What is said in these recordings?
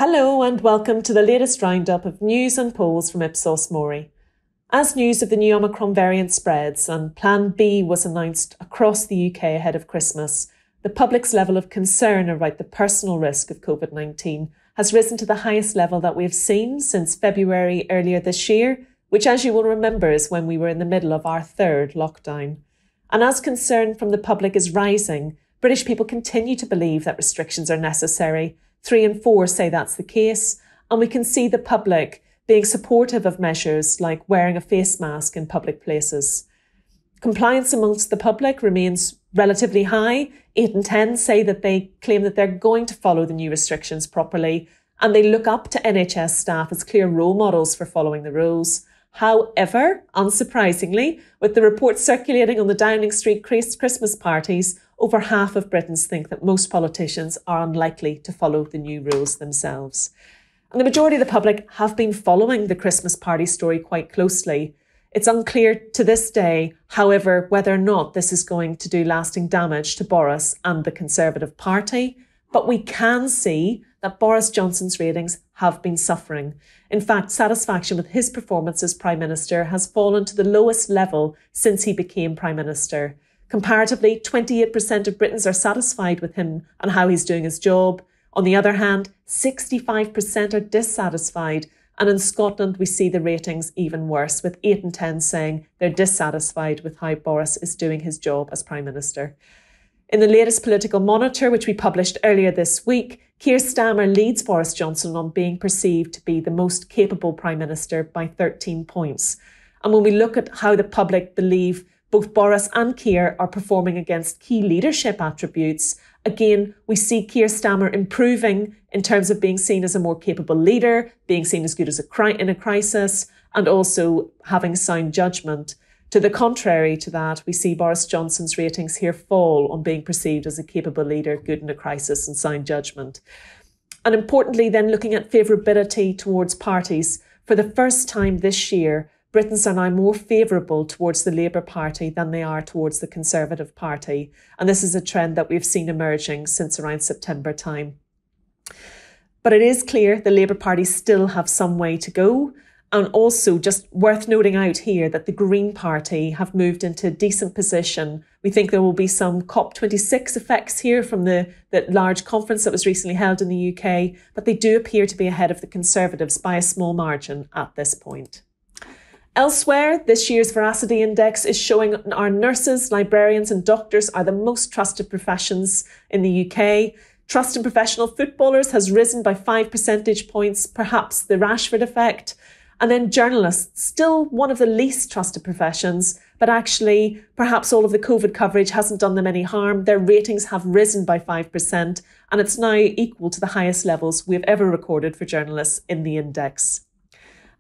Hello and welcome to the latest roundup of news and polls from Ipsos MORI. As news of the new Omicron variant spreads and Plan B was announced across the UK ahead of Christmas, the public's level of concern about the personal risk of COVID-19 has risen to the highest level that we have seen since February earlier this year, which, as you will remember, is when we were in the middle of our third lockdown. And as concern from the public is rising, British people continue to believe that restrictions are necessary. 3 in 4 say that's the case, and we can see the public being supportive of measures like wearing a face mask in public places. Compliance amongst the public remains relatively high. 8 in 10 say that they claim that they're going to follow the new restrictions properly, and they look up to NHS staff as clear role models for following the rules. However, unsurprisingly, with the reports circulating on the Downing Street Christmas parties, over half of Britons think that most politicians are unlikely to follow the new rules themselves. And the majority of the public have been following the Christmas party story quite closely. It's unclear to this day, however, whether or not this is going to do lasting damage to Boris and the Conservative Party. But we can see that Boris Johnson's ratings have been suffering. In fact, satisfaction with his performance as Prime Minister has fallen to the lowest level since he became Prime Minister. Comparatively, 28% of Britons are satisfied with him and how he's doing his job. On the other hand, 65% are dissatisfied. And in Scotland, we see the ratings even worse, with 8 in 10 saying they're dissatisfied with how Boris is doing his job as Prime Minister. In the latest Political Monitor, which we published earlier this week, Keir Starmer leads Boris Johnson on being perceived to be the most capable Prime Minister by 13 points. And when we look at how the public believe both Boris and Keir are performing against key leadership attributes, again, we see Keir Starmer improving in terms of being seen as a more capable leader, being seen as good as in a crisis, and also having sound judgment. To the contrary to that, we see Boris Johnson's ratings here fall on being perceived as a capable leader, good in a crisis and sound judgment. And importantly, then looking at favourability towards parties, for the first time this year, Britons are now more favourable towards the Labour Party than they are towards the Conservative Party. And this is a trend that we've seen emerging since around September time. But it is clear the Labour Party still have some way to go. And also just worth noting out here that the Green Party have moved into a decent position. We think there will be some COP26 effects here from the large conference that was recently held in the UK, but they do appear to be ahead of the Conservatives by a small margin at this point. Elsewhere, this year's Veracity Index is showing our nurses, librarians and doctors are the most trusted professions in the UK. Trust in professional footballers has risen by 5 percentage points, perhaps the Rashford effect. And then journalists, still one of the least trusted professions, but actually perhaps all of the COVID coverage hasn't done them any harm. Their ratings have risen by 5%, and it's now equal to the highest levels we've ever recorded for journalists in the index.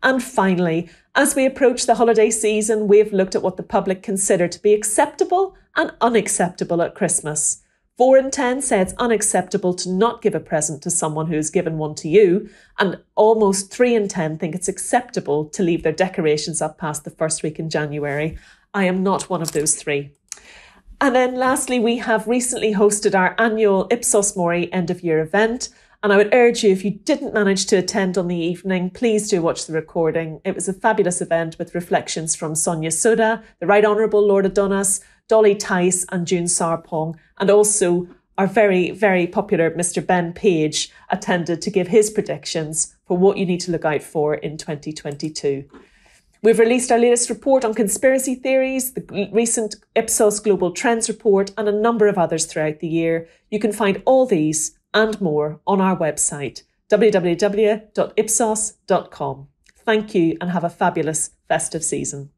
And finally, as we approach the holiday season, we've looked at what the public consider to be acceptable and unacceptable at Christmas. 4 in 10 say it's unacceptable to not give a present to someone who has given one to you, and almost 3 in 10 think it's acceptable to leave their decorations up past the first week in January. I am not one of those 3. And then lastly, we have recently hosted our annual Ipsos MORI end-of-year event. And I would urge you, if you didn't manage to attend on the evening, please do watch the recording. It was a fabulous event with reflections from Sonia Soda, the Right Honourable Lord Adonis, Dolly Tice and June Sarpong, and also our very, very popular Mr. Ben Page attended to give his predictions for what you need to look out for in 2022. We've released our latest report on conspiracy theories, the recent Ipsos Global Trends report, and a number of others throughout the year. You can find all these and more on our website, www.ipsos.com. Thank you and have a fabulous festive season.